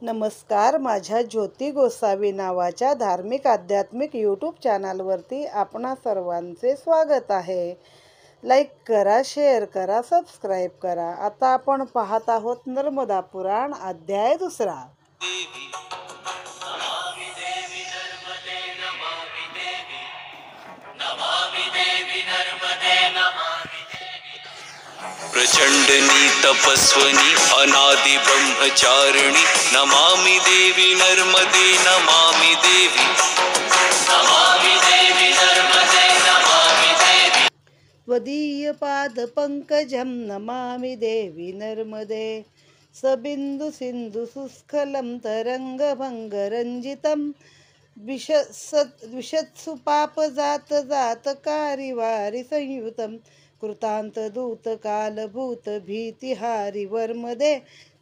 नमस्कार. माझ्या ज्योती गोसावी नावाच्या धार्मिक आध्यात्मिक यूट्यूब चॅनलवरती आपणा सर्वांचे स्वागत आहे. लाईक करा, शेअर करा, सबस्क्राईब करा. आता आपण पाहत आहोत नर्मदा पुराण अध्याय 2. प्रचंडनी तपस्वनी अनादि ब्रह्मचारिणी नमामि देवी नर्मदे नमामि देवी नमामि देवी नर्मदे नमामि देवी त्वदीय पाद पंकजं नमामि देवी नर्मदे सबिंदु सिंधु सुस्खलं तरंगभंगरंजितं विशत्सु पापजात जातकारिवारि संयुतं कृतांत दूत कालभूत भीतिहारि वर्मदे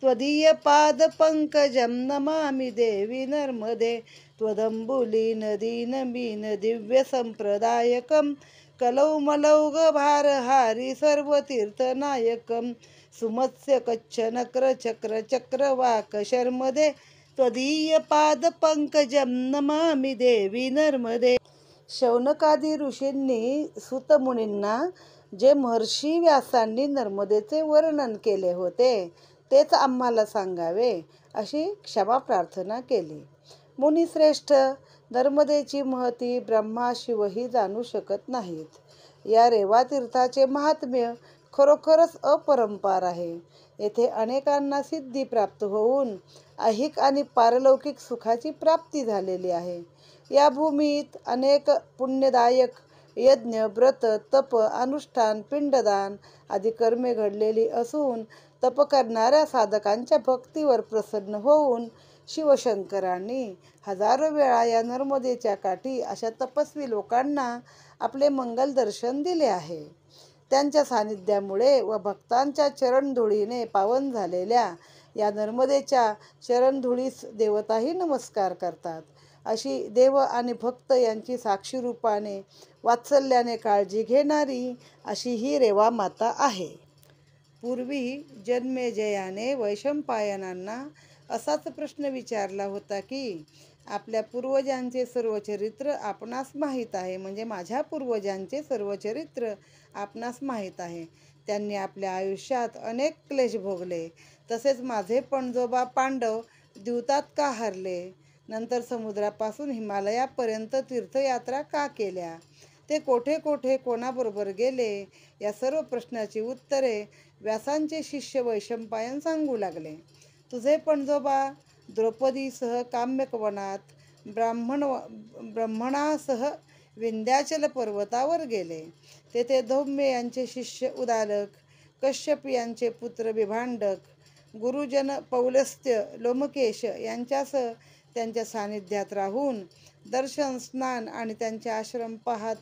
त्वदीय पाद पंकजं नमामि देवी नर्मदे त्वदंबुलीन दीनमीन दिव्य संप्रदायकं कलौमलौघ भारहारी सर्वतीर्थनायकं सुमत्स्य कच्छ नक्र चक्र चक्रवाक शर्मदे त्वदीय पाद पंकजं नमामि देवी नर्मदे. शौनकादी ऋषींनी सुतमुनींना जे महर्षी व्यासांनी नर्मदेचे वर्णन केले होते तेच आम्हाला सांगावे अशी क्षमा प्रार्थना केली. मुनिश्रेष्ठ, नर्मदेची महती ब्रह्मा शिवही जाणू शकत नाहीत. या रेवा तीर्थाचे महात्म्य खरोखरच अपरंपार आहे. येथे अनेकांना सिद्धी प्राप्त होऊन ऐहिक आणि पारलौकिक सुखाची प्राप्ती झालेली आहे. या भूमीत अनेक पुण्यदायक यज्ञ, व्रत, तप, अनुष्ठान, पिंडदान आदी कर्मे घडलेली असून तप करणाऱ्या साधकांच्या भक्तीवर प्रसन्न होऊन शिवशंकरांनी हजारो वेळा या नर्मदेच्या काठी अशा तपस्वी लोकांना आपले मंगल दर्शन दिले आहे. त्यांच्या सानिध्यामुळे व भक्तांच्या चरणधुळीने पावन झालेल्या या नर्मदेच्या चरणधुळीस देवताही नमस्कार करतात. अशी देव आणि भक्त यांची साक्षी रूपाने वात्सल्याने काळजी घेणारी अशी ही रेवा माता आहे. पूर्वी जन्मेजयाने वैशंपायनांना असाच प्रश्न विचारला होता की आपल्या पूर्वजांचे सर्व चरित्र आपणास माहीत आहे. म्हणजे माझ्या पूर्वजांचे सर्व चरित्र आपणास माहीत आहे. त्यांनी आपल्या आयुष्यात अनेक क्लेश भोगले. तसेच माझे पणजोबा पांडव द्यूतात का हरले? नंतर समुद्रापासून हिमालयापर्यंत तीर्थयात्रा का केल्या? ते कोठे कोठे कोणाबरोबर गेले? या सर्व प्रश्नाची उत्तरे व्यासांचे शिष्य वैशंपायन सांगू लागले. तुझे पणजोबा द्रौपदीसह काम्यकवनात ब्राह्मणासह विंध्याचल पर्वतावर गेले. तेथे धौम्य यांचे शिष्य उदालक, कश्यप यांचे पुत्र विभांडक, गुरुजन पौलस्त्य, लोमकेश यांच्यासह त्यांच्या सानिध्यात राहून दर्शन, स्नान आणि त्यांचे आश्रम पाहत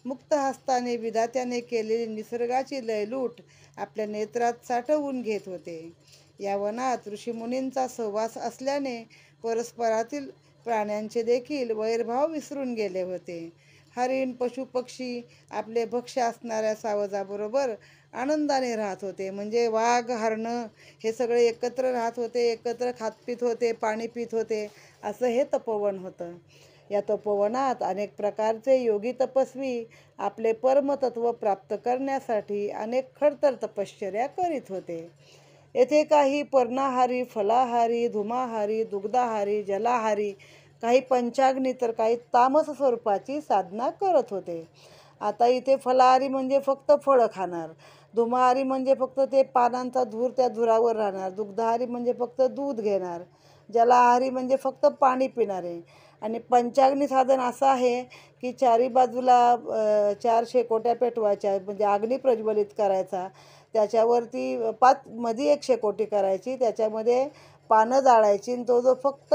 मुक्त हस्ताने विधात्याने केलेली निसर्गाची लयलूट आपल्या नेत्रात साठवून घेत होते. या वनात ऋषीमुनींचा सहवास असल्याने परस्परातील प्राण्यांचे देखील वैरभाव विसरून गेले होते. हरिण, पशुपक्षी आपले भक्ष्य असणाऱ्या सावजाबरोबर आनंदाने राहत होते. म्हणजे वाघ, हरणं हे सगळे एकत्र राहत होते, एकत्र खात पीत होते, पाणी पित होते. असं हे तपोवन होतं. या तपोवनात अनेक प्रकारचे योगी तपस्वी आपले परमतत्व प्राप्त करण्यासाठी अनेक खडतर तपश्चर्या करीत होते. येथे काही पर्णाहारी, फलाहारी, धुमाहारी, दुग्धाहारी, जलाहारी, काही पंचाग्नी तर काही तामस स्वरूपाची साधना करत होते. आता इथे फलाहारी म्हणजे फक्त फळं खाणार, धुमाहारी म्हणजे फक्त ते पानांचा धूर त्या धुरावर राहणार, दुग्धाहारी म्हणजे फक्त दूध घेणार, जलाहारी म्हणजे फक्त पाणी पिणारे, आणि पंचाग्नी साधन असं आहे की चारी बाजूला 4 शेकोट्या पेटवायच्या, म्हणजे अग्नी प्रज्वलित करायचा, त्याच्यावरती 5 मध्ये 1 शेकोटी करायची, त्याच्यामध्ये पानं जाळायची, आणि तो जो फक्त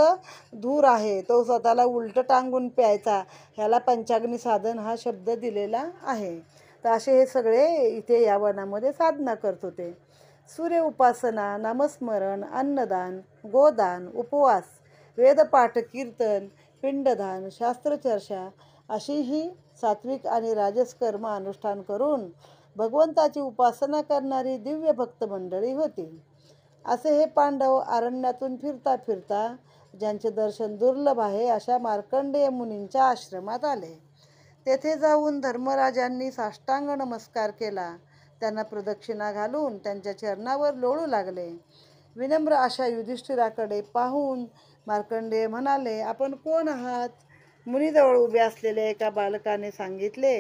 धूर आहे तो स्वतःला उलटं टांगून प्यायचा. ह्याला पंचाग्नी साधन हा शब्द दिलेला आहे. तर असे हे सगळे इथे या वनामध्ये साधना करत होते. सूर्य उपासना, नामस्मरण, अन्नदान, गोदान, उपवास, वेदपाठ, कीर्तन, पिंडदान, शास्त्रचर्चा अशी ही सात्विक आणि राजस कर्म अनुष्ठान करून भगवंताची उपासना करणारी दिव्य भक्त मंडळी होती. असे हे पांडव अरण्यातून फिरता फिरता ज्यांचे दर्शन दुर्लभ आहे अशा मार्कंडेय मुनींच्या आश्रमात आले. तेथे जाऊन धर्मराजांनी साष्टांग नमस्कार केला. त्यांना प्रदक्षिणा घालून त्यांच्या चरणावर लोळू लागले. विनम्र अशा युधिष्ठिराकडे पाहून मार्कंडेय म्हणाले, आपण कोण आहात? मुनीजवळ उभे असलेल्या एका बालकाने सांगितले,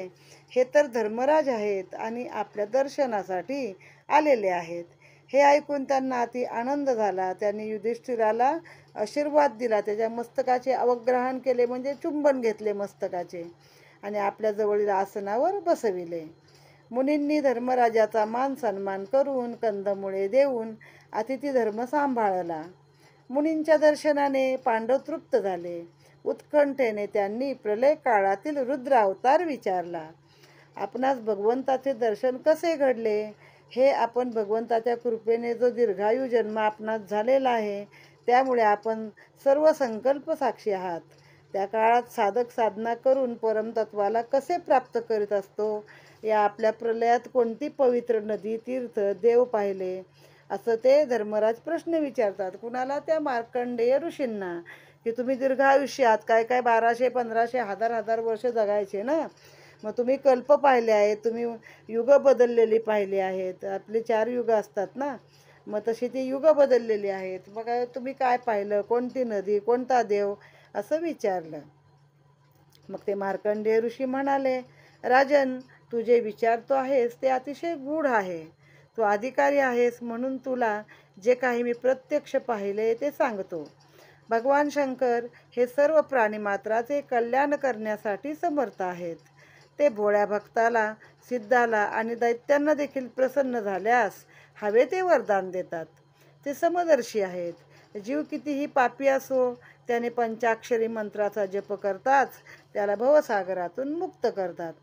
हे तर धर्मराज आहेत आणि आपल्या दर्शनासाठी आलेले आहेत. हे ऐकून त्यांना अति आनंद झाला. त्यांनी युधिष्ठिराला आशीर्वाद दिला. त्याच्या मस्तकाचे अवग्रहण केले, म्हणजे चुंबन घेतले मस्तकाचे, आणि आपल्या जवळील आसनावर बसविले. मुनींनी धर्मराजाचा मान सन्मान करून कंदमुळे देऊन अतिथी धर्म सांभाळला. मुनींच्या दर्शनाने पांडव तृप्त झाले. उत्कंठेने त्यांनी प्रलय काळातील रुद्र अवतार विचारला. आपणास भगवंताचे दर्शन कसे घडले? हे आपण भगवंताच्या कृपेने जो दीर्घायू जन्म आपणास झालेला आहे, त्यामुळे आपण सर्व संकल्प साक्षी आहात. त्या काळात साधक साधना करून परमतत्वाला कसे प्राप्त करीत असतो? या आपल्या प्रलयात कोणती पवित्र नदी, तीर्थ, देव पाहिले? असं ते धर्मराज प्रश्न विचारतात. कुणाला? त्या मार्कंडेय ऋषींना, की तुम्ही दीर्घ आयुष्यात काय 1200, 1500, 1000 वर्ष जगायचे ना, मग तुम्ही कल्प पाहिले आहेत, तुम्ही युग बदललेली पाहिली आहेत. आपली 4 युग असतात ना, मग तशी ती युग बदललेली आहेत. मग तुम्ही काय पाहिलं? कोणती नदी, कोणता देव? असं विचारलं. मग ते मार्कंडेय ऋषी म्हणाले, राजन, तू जे विचारतो आहेस ते अतिशय गूढ आहे. तू अधिकारी आहेस, म्हणून तुला जे काही मी प्रत्यक्ष पाहिले ते सांगतो. भगवान शंकर हे सर्व प्राणीमात्राचे कल्याण करण्यासाठी समर्थ आहेत. ते भोळ्या भक्ताला, सिद्धाला आणि दैत्यांना देखील प्रसन्न झाल्यास हवे ते वरदान देतात. ते समदर्शी आहेत. जीव कितीही पापी असो, त्याने पंचाक्षरी मंत्राचा जप करताच त्याला भवसागरातून मुक्त करतात.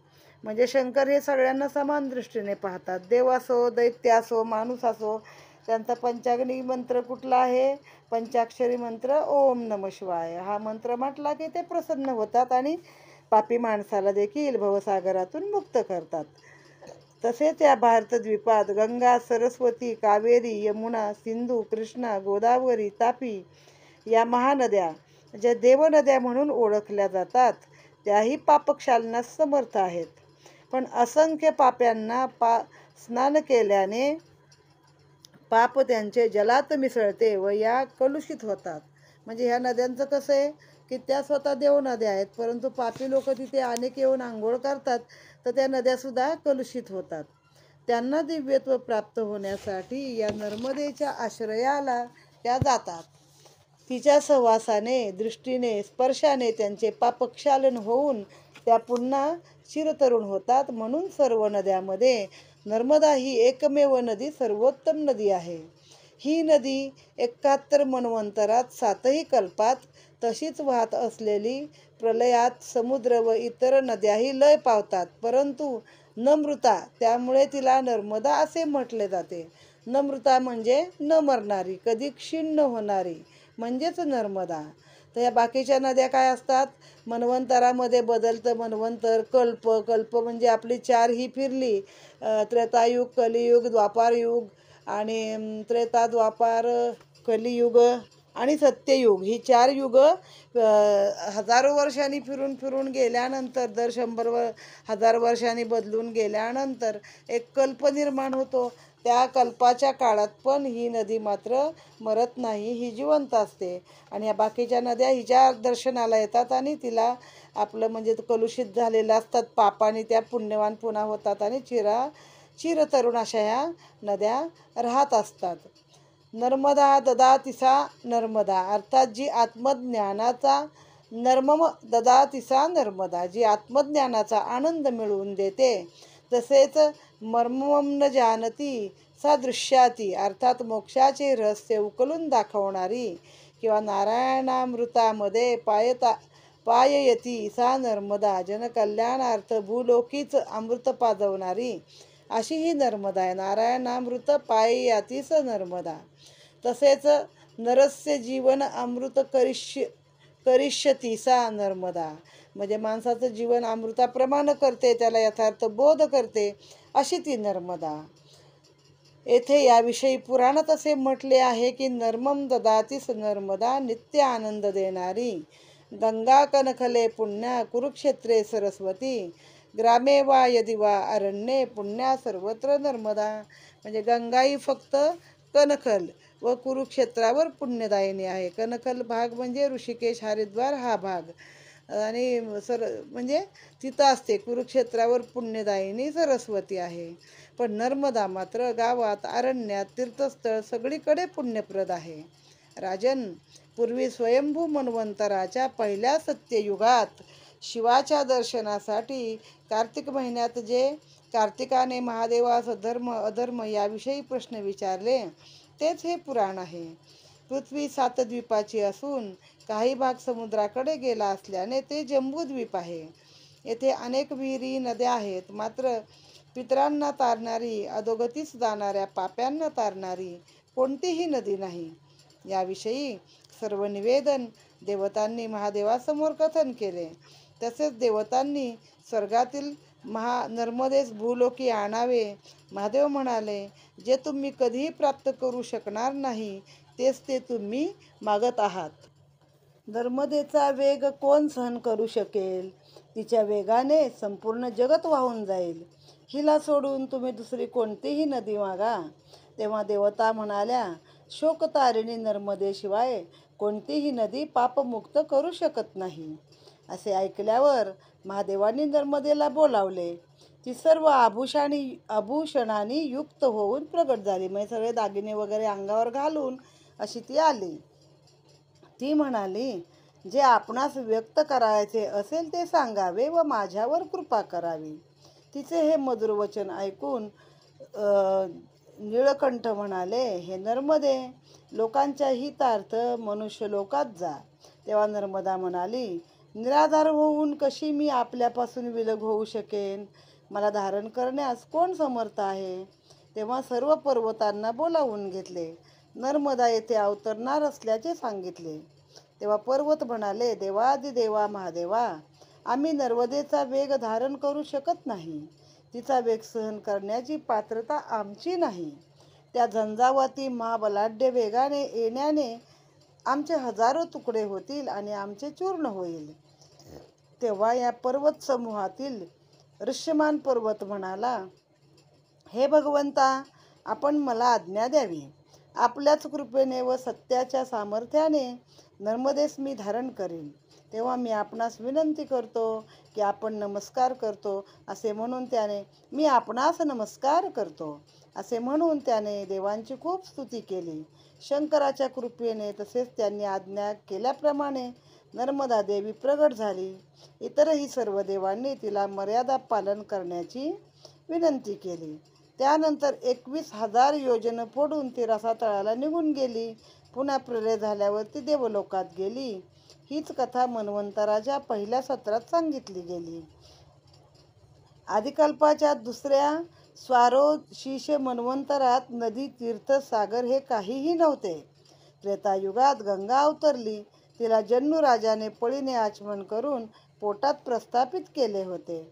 म्हणजे शंकर हे सगळ्यांना समान दृष्टीने पाहतात. देव असो, दैत्य असो, माणूस असो, त्यांचा पंचाग्नी मंत्र कुठला आहे? पंचाक्षरी मंत्र ओम नमः शिवाय. हा मंत्र म्हटला की ते प्रसन्न होतात आणि पापी माणसाला देखील भवसागरातून मुक्त करतात. तसेच या भारतद्वीपात गंगा, सरस्वती, कावेरी, यमुना, सिंधू, कृष्णा, गोदावरी, तापी या महानद्या ज्या देवनद्या म्हणून ओळखल्या जातात, त्याही पापक्षालनास समर्थ आहेत. पण असंख्य पाप्यांना स्नान केल्याने पाप त्यांचे जलात मिसळते व या कलुषित होतात. म्हणजे ह्या नद्यांचं कसं आहे की त्या स्वतः देव नद्या आहेत, परंतु पापी लोक तिथे अनेक येऊन आंघोळ करतात, तर त्या नद्यासुद्धा कलुषित होतात. त्यांना दिव्यत्व प्राप्त होण्यासाठी या नर्मदेच्या आश्रयाला त्या जातात. तिच्या सहवासाने, दृष्टीने, स्पर्शाने त्यांचे पापक्षालन होऊन त्या पुन्हा चिरतरुण होतात. म्हणून सर्व नद्यामध्ये नर्मदा ही एकमेव नदी सर्वोत्तम नदी आहे. ही नदी 71 मन्वंतरात 7ही कल्पात तशीच वाहत असलेली प्रलयात समुद्र व इतर नद्याही लय पावतात, परंतु न मृता, त्यामुळे तिला नर्मदा असे म्हटले जाते. न मृता म्हणजे न मरणारी, कधी क्षीण न होणारी, म्हणजेच नर्मदा. तर या बाकीच्या नद्या काय असतात? मन्वंतरामध्ये बदलतं मन्वंतर, कल्प. कल्प म्हणजे आपली 4 ही फिरली, त्रेतायुग, कलियुग, द्वापारयुग आणि त्रेता, द्वापार, कलियुग आणि सत्ययुग. ही 4 युग हजारो वर्षांनी फिरून फिरून गेल्यानंतर, दर 100,000 वर्षांनी बदलून गेल्यानंतर एक कल्प निर्माण होतो. त्या कल्पाच्या काळात पण ही नदी मात्र मरत नाही, ही जिवंत असते. आणि या बाकीच्या नद्या हिच्या दर्शनाला येतात आणि तिला आपलं म्हणजे कलुषित झालेलं असतात पापाने, त्या पुण्यवान पुन्हा होतात आणि चिरतरुण अशा ह्या नद्या राहत असतात. नर्मदा ददातिसा नर्मदा, अर्थात जी आत्मज्ञानाचा नर्मम ददातिसा नर्मदा, जी आत्मज्ञानाचा आनंद मिळवून देते. तसेच मर्मम न जानती सा दृश्याती, अर्थात मोक्षाचे रहस्य उकलून दाखवणारी किंवा नारायणामृतामध्ये पाययती सा नर्मदा, जनकल्याणार्थ भूलोकीच अमृत पाजवणारी अशी ही नर्मदा आहे. नारायणामृत पाययाती स नर्मदा. तसेच नरस्य जीवन अमृत करिष्यती सा नर्मदा, म्हणजे माणसाचं जीवन अमृताप्रमाणे करते, त्याला यथार्थ बोध करते, अशी ती नर्मदा. येथे याविषयी पुराणात असे म्हटले आहे की नर्मम ददाती स नर्मदा, नित्य आनंद देणारी. गंगा कनखले पुण्या, कुरुक्षेत्रे सरस्वती, ग्रामे वा यदि वा अरण्ये, पुण्या सर्वत्र नर्मदा. म्हणजे गंगा ही फक्त कनखल व कुरुक्षेत्रावर पुण्यदायिनी आहे. कनखल भाग म्हणजे ऋषिकेश हरिद्वार हा भाग, आणि म्हणजे तिथं असते. कुरुक्षेत्रावर पुण्यदायिनी सरस्वती आहे. पण नर्मदा मात्र गावात, अरण्यात, तीर्थस्थळ सगळीकडे पुण्यप्रद आहे. राजन, पूर्वी स्वयंभू मन्वंतराच्या पहिल्या सत्ययुगात शिवाच्या दर्शनासाठी कार्तिक महिन्यात जे कार्तिकाने महादेवास धर्म अधर्म याविषयी प्रश्न विचारले, तेच हे पुराण आहे. पृथ्वी 7 द्वीपाची असून काही भाग समुद्राकडे गेला असल्याने ते जंबूद्वीप आहे. येथे अनेक विहिरी, नद्या आहेत, मात्र पितरांना तारणारी, अधोगतीस जाणाऱ्या पाप्यांना तारणारी कोणतीही नदी नाही. याविषयी सर्व निवेदन देवतांनी महादेवासमोर कथन केले. तसेच देवतांनी स्वर्गातील नर्मदेस भूलोकी आणावे. महादेव म्हणाले, जे तुम्ही कधीही प्राप्त करू शकणार नाही तेच ते तुम्ही मागत आहात. नर्मदेचा वेग कोण सहन करू शकेल? तिच्या वेगाने संपूर्ण जगत वाहून जाईल. हिला सोडून तुम्ही दुसरी कोणतीही नदी मागा. तेव्हा देवता म्हणाल्या, शोकतारिणी नर्मदेशिवाय कोणतीही नदी पापमुक्त करू शकत नाही. असे ऐकल्यावर महादेवांनी नर्मदेला बोलावले. ती सर्व आभूषणांनी युक्त होऊन प्रगट झाली. म्हणजे सगळे दागिने वगैरे अंगावर घालून अशी ती आली. ती म्हणाली, जे आपणास व्यक्त करायचे असेल ते सांगावे व माझ्यावर कृपा करावी. तिचे हे मधुर वचन ऐकून निळकंठ म्हणाले, हे नर्मदे, लोकांच्या हितार्थ मनुष्य लोकात जा. तेव्हा नर्मदा म्हणाली, निराधार होऊन कशी मी आपल्यापासून विलग होऊ शकेन? मला धारण करण्यास कोण समर्थ आहे? तेव्हा सर्व पर्वतांना बोलावून घेतले. नर्मदा येथे अवतरणार असल्याचे सांगितले. तेव्हा पर्वत म्हणाले, देवादिदेवा महादेवा, आम्ही नर्मदेचा वेग धारण करू शकत नाही. तिचा वेग सहन करण्याची पात्रता आमची नाही. त्या झंझावाती महाबलाढ्य वेगाने येण्याने आमचे हजारो तुकडे होतील आणि आमचे चूर्ण होईल. तेव्हा या पर्वत समूहातील ऋष्यमान पर्वत म्हणाला, हे भगवंता, आपण मला आज्ञा द्यावी. आपल्याच कृपेने व सत्याच्या सामर्थ्याने नर्मदेस मी धारण करीन. तेव्हा मी आपणास विनंती करतो की आपण नमस्कार करतो. असे म्हणून त्याने मी आपणास नमस्कार करतो असे म्हणून त्याने देवांची खूप स्तुती केली. शंकराच्या कृपेने तसेच त्यांनी आज्ञा केल्याप्रमाणे नर्मदा देवी प्रगट झाली. इतरही सर्व देवांनी तिला मर्यादा पालन करण्याची विनंती केली. त्यानंतर 21,000 योजन फोडून ती रसातळाला निघून गेली. पुन्हा प्रलय झाल्यावर ती देवलोकात गेली. हीच कथा मन्वंतराच्या पहिल्या सत्रात सांगितली गेली. आदिकल्पाच्या दुसऱ्या स्वारोशीष मन्वंतरात नदी, तीर्थ, सागर हे काहीही नव्हते. त्रेतायुगात गंगा अवतरली. तिला जन्नू राजाने पळीने आचमन करून पोटात प्रस्थापित केले होते.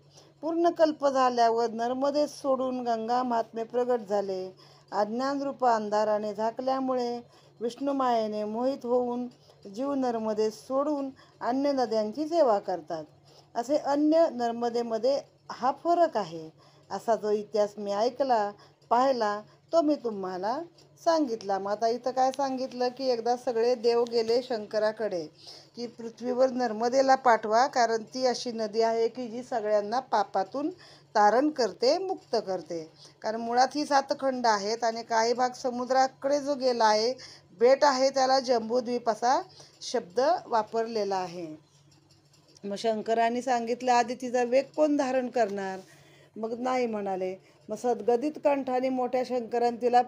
पूर्ण कल्प झाल्यावर नर्मदेस सोडून गंगा महात्म्य प्रगट झाले. अज्ञानरूप अंधाराने झाकल्यामुळे विष्णुमायेने मोहित होऊन जीव नर्मदेस सोडून अन्य नद्यांची सेवा करतात. असे अन्य नर्मदेमध्ये हा फरक आहे. असा जो इतिहास मी ऐकला, पाहिला, तो मी तुम्हाला सांगितला. मग आता इथं काय सांगितलं की एकदा सगळे देव गेले शंकराकडे की पृथ्वीवर नर्मदेला पाठवा, कारण ती अशी नदी आहे की जी सगळ्यांना पापातून तारण करते, मुक्त करते. कारण मुळात ही 7 खंड आहेत आणि काही भाग समुद्राकडे जो गेला आहे, बेट आहे, त्याला जंबूद्वीप असा शब्द वापरलेला आहे. मग शंकरांनी सांगितलं, आधी तिचा वेग कोण धारण करणार? मग नाही म्हणाले. मग सद्गदित कंठाने मोठ्या शंकराने तिला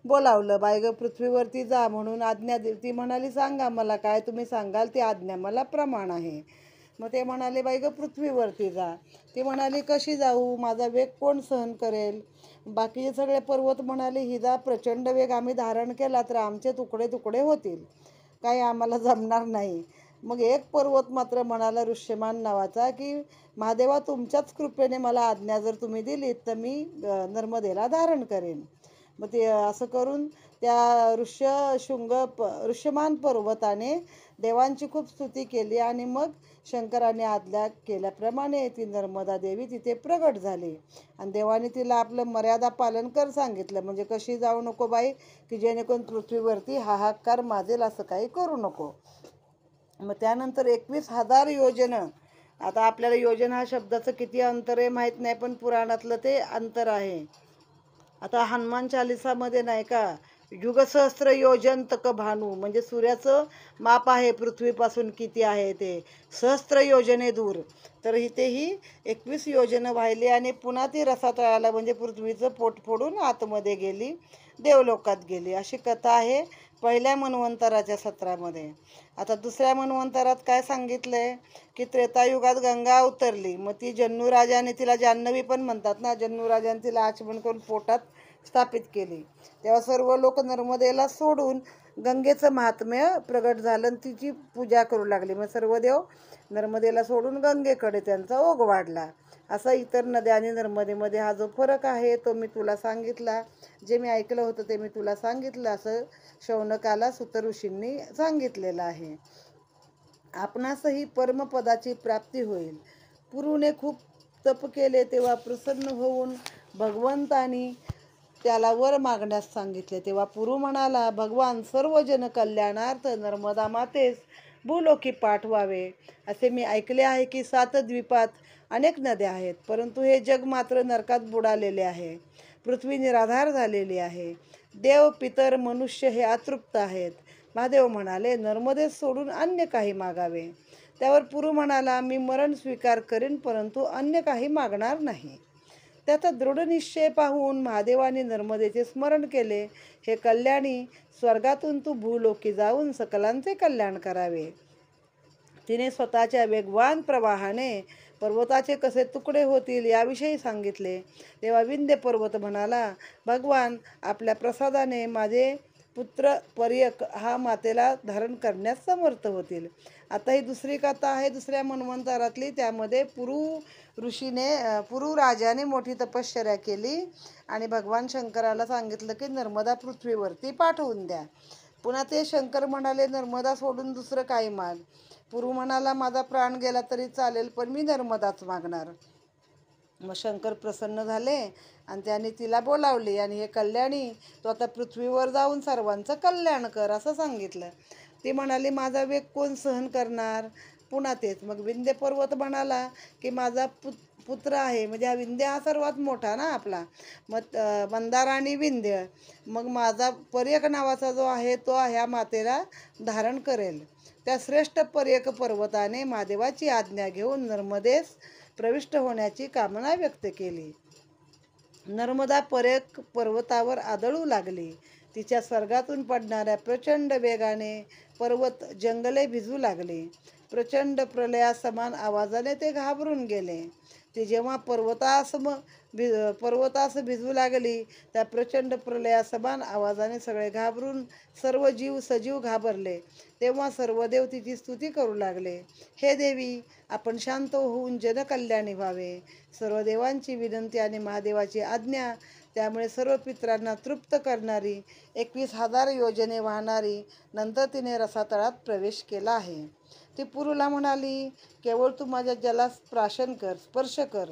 बोलावलं, बाय ग, पृथ्वीवरती जा म्हणून आज्ञा दिली. ती म्हणाली, सांगा मला, काय तुम्ही सांगाल ती आज्ञा मला प्रमाण आहे. मग ते म्हणाले, बाई ग, पृथ्वीवरती जा. ती म्हणाली, कशी जाऊ? माझा वेग कोण सहन करेल? बाकीचे सगळे पर्वत म्हणाले, हिचा प्रचंड वेग आम्ही धारण केला तर आमचे तुकडे तुकडे होतील, काही आम्हाला जमणार नाही. मग एक पर्वत मात्र म्हणाला, ऋष्यमान नावाचा, की महादेवा, तुमच्याच कृपेने मला आज्ञा जर तुम्ही दिलीत तर मी नर्मदेला धारण करेन. मग ते असं करून त्या ऋष्यमान पर्वताने देवांची खूप स्तुती केली आणि मग शंकराने आज्ञा केल्याप्रमाणे ती नर्मदा देवी तिथे प्रगट झाली आणि देवाने तिला आपलं मर्यादा पालन कर सांगितलं, म्हणजे कशी जाऊ नको बाई की जेणेकरून पृथ्वीवरती हाहाकार माजेल असं काही करू नको. मग त्यानंतर 21,000 योजनं, आता आपल्याला योजना हा शब्दाचं किती अंतर आहे माहीत नाही, पण पुराणातलं ते अंतर आहे. आता हनुमान चालिसामध्ये नाही का, युगसहस्त्र योजन तक भानू, म्हणजे सूर्याचं माप आहे पृथ्वीपासून किती आहे ते सहस्त्र योजने दूर. तर इथेही 21 योजनं वाहिली आणि पुन्हा ती रसातळाला म्हणजे पृथ्वीचं पोट फोडून आतमध्ये गेली, देवलोकात गेली, अशी कथा आहे पहिल्या मन्वंतराच्या सत्रामध्ये. आता दुसऱ्या मन्वंतरात काय सांगितलंय की त्रेतायुगात गंगा अवतरली. मग ती जन्नू राजाने, तिला जान्हवी पण म्हणतात ना, जन्नू राजाने तिला आचमन करून पोटात स्थापित केली. तेव्हा सर्व लोक नर्मदेला सोडून गंगेचं महात्म्य प्रगट झालं आणि तिची पूजा करू लागली. मग सर्व देव नर्मदेला सोडून गंगेकडे त्यांचा ओघ वाढला. असा इतर नद्या आणि नर्मदेमध्ये हा जो फरक आहे तो मी तुला सांगितला, जे मी ऐकलं होतं ते मी तुला सांगितलं, असं शौनकाला सूत ऋषींनी सांगितलेलं आहे. आपणासही परमपदाची प्राप्ती होईल. पुरूने खूप तप केले तेव्हा प्रसन्न होऊन भगवंतानी त्याला वर मागण्यास सांगितले. तेव्हा पुरू म्हणाला, भगवान सर्व जन कल्याणार्थ नर्मदा मातेस भूलोकी पाठवावे. असे मी ऐकले आहे की 7 द्वीपात अनेक नद्या आहेत, परंतु हे जग मात्र नरकात बुडालेले आहे. पृथ्वी निराधार झालेली आहे. देव पितर मनुष्य हे अतृप्त आहेत. महादेव म्हणाले, नर्मदेस सोडून अन्य काही मागावे. त्यावर पुरू म्हणाला, मी मरण स्वीकार करीन, परंतु अन्य काही मागणार नाही. त्याचा दृढ निश्चय पाहून महादेवाने नर्मदेचे स्मरण केले. हे कल्याणी, स्वर्गातून तू भूलोकी जाऊन सकलांचे कल्याण करावे. तिने स्वतःच्या वेगवान प्रवाहाने पर्वताचे कसे तुकडे होतील याविषयी सांगितले. तेव्हा विंध्य पर्वत म्हणाला, भगवान आपल्या प्रसादाने माझे पुत्र पर्यक हा मातेला धारण करण्यास समर्थ होतील. आता ही दुसरी कथा आहे दुसऱ्या मन्वंतरातली. त्यामध्ये पुरू राजाने मोठी तपश्चर्या केली आणि भगवान शंकराला सांगितलं की नर्मदा पृथ्वीवरती पाठवून द्या. पुन्हा ते शंकर म्हणाले, नर्मदा सोडून दुसरं काही माग. पुरू म्हणाला, माझा प्राण गेला तरी चालेल, पण मी नर्मदाच मागणार. मग शंकर प्रसन्न झाले आणि त्यांनी तिला बोलावली आणि हे कल्याणी, तो आता पृथ्वीवर जाऊन सर्वांचं कल्याण कर असं सांगितलं. ती म्हणाली, माझा वेग कोण सहन करणार. पुन्हा तेच. मग विंध्य पर्वत म्हणाला की माझा पुत्र आहे, म्हणजे हा विंध्य हा सर्वात मोठा ना आपला, मग मंदार आणि विंध्य, मग माझा पर्यक नावाचा जो आहे तो ह्या मातेला धारण करेल. त्या श्रेष्ठ पर्यक पर्वताने महादेवाची आज्ञा घेऊन नर्मदेस प्रविष्ट होण्याची कामना व्यक्त केली. नर्मदा पर्यक पर्वतावर आदळू लागली. तिच्या स्वर्गातून पडणाऱ्या प्रचंड वेगाने पर्वत जंगले भिजू लागले. प्रचंड प्रलयासमान आवाजाने ते घाबरून गेले. ती जेव्हा पर्वतास भिजू लागली, त्या प्रचंड प्रलयासमान आवाजाने सगळे घाबरून सर्व जीव सजीव घाबरले. तेव्हा सर्व देव तिची स्तुती करू लागले. हे देवी, आपण शांत होऊन जनकल्याणी व्हावे. सर्व देवांची विनंती आणि महादेवाची आज्ञा, त्यामुळे सर्व पितरांना तृप्त करणारी 21,000 योजने वाहणारी नंतर तिने रसातळात प्रवेश केला आहे. ती पुरूला म्हणाली, केवळ तू माझ्या जलास स्पर्श कर.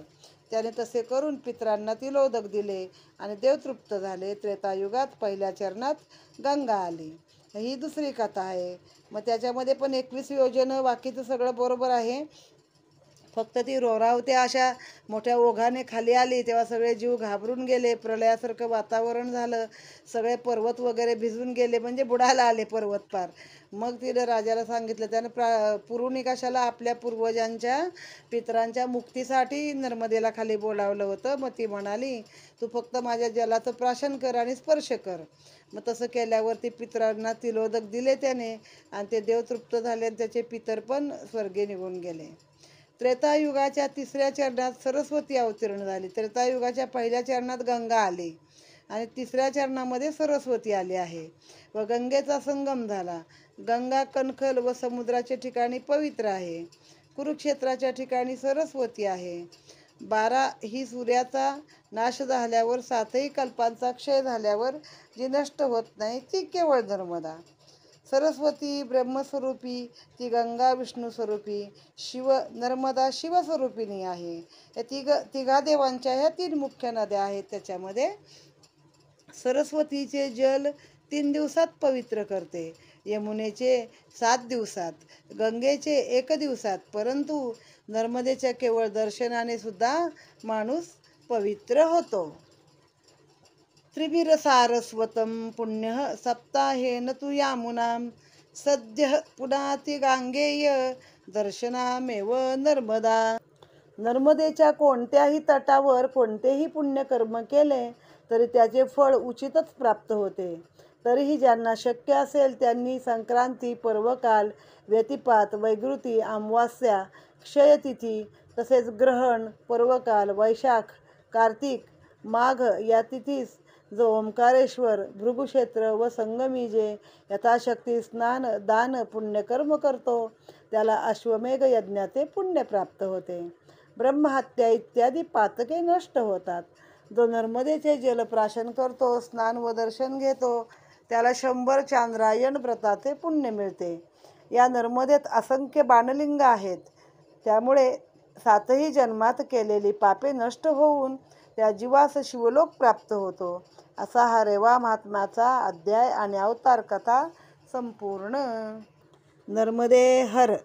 त्याने तसे करून पितरांना तिलोदक दिले आणि देव तृप्त झाले. त्रेतायुगात पहिल्या चरणात गंगा आली. ही दुसरी कथा आहे. मग त्याच्यामध्ये पण 21 योजनं, बाकीचं सगळं बरोबर आहे. फक्त ती रोरावत्या अशा मोठ्या ओघाने खाली आली तेव्हा सगळे जीव घाबरून गेले. प्रलयासारखं वातावरण झालं. सगळे पर्वत वगैरे भिजून गेले, म्हणजे बुडायला आले पर्वत पार. मग तिने राजाला सांगितलं. त्यानं पुरूनी कशाला आपल्या पूर्वजांच्या पितरांच्या मुक्तीसाठी नर्मदेला खाली बोलावलं होतं. मग ती म्हणाली, तू फक्त माझ्या जलाचं प्राशन कर आणि स्पर्श कर. मग तसं केल्यावरती पितरांना तिलोदक दिले त्याने आणि ते देव तृप्त झाले आणि त्याचे पितर पण स्वर्गी निघून गेले. त्रेतायुगाच्या तिसऱ्या चरणात सरस्वती अवतीर्ण झाली. त्रेतायुगाच्या पहिल्या चरणात गंगा आली आणि तिसऱ्या चरणामध्ये सरस्वती आली आहे व गंगेचा संगम झाला. गंगा कणखल व समुद्राच्या ठिकाणी पवित्र आहे. कुरुक्षेत्राच्या ठिकाणी सरस्वती आहे. 12 ही सूर्याचा नाश झाल्यावर 7ही कल्पांचा क्षय झाल्यावर जी नष्ट होत नाही ती केवळ नर्मदा. सरस्वती ब्रह्मस्वरूपी, ती गंगा विष्णुस्वरूपी, नर्मदा शिवस्वरूपिणी आहे. या तिघा देवांच्या ह्या 3 मुख्य नद्या आहेत. त्याच्यामध्ये सरस्वतीचे जल 3 दिवसात पवित्र करते, यमुनेचे 7 दिवसात, गंगेचे 1 दिवसात, परंतु नर्मदेच्या केवळ दर्शनाने सुद्धा माणूस पवित्र होतो. त्रिभिर सारस्वतं पुण्यः सप्ताहेन तु यामुनां सद्यः पुनाति गांगेय दर्शनामेव नर्मदा. नर्मदेच्या कोणत्याही तटावर कोणतेही पुण्यकर्म केले तरी त्याचे फळ उचितच प्राप्त होते. तरीही ज्यांना शक्य असेल त्यांनी संक्रांती, पर्वकाल, व्यतिपात, वैगृती, अमावास्या, क्षयतिथी तसेच ग्रहण, पर्वकाल, वैशाख, कार्तिक, माघ या तिथीस जो ओंकारेश्वर, भृगुक्षेत्र व संगमी जे यथाशक्ती स्नान, दान, पुण्यकर्म करतो त्याला अश्वमेध यज्ञाचे पुण्य प्राप्त होते. ब्रह्महत्या इत्यादी पातके नष्ट होतात. जो नर्मदेचे जलप्राशन करतो, स्नान व दर्शन घेतो त्याला 100 चांद्रायण व्रताचे पुण्य मिळते. या नर्मदेत असंख्य बाणलिंग आहेत. त्यामुळे 7ही जन्मात केलेली पापे नष्ट होऊन त्या जीवास शिवलोक प्राप्त होतो. असा हा रेवा महात्म्याचा अध्याय आणि अवतार कथा संपूर्ण. नर्मदे हर.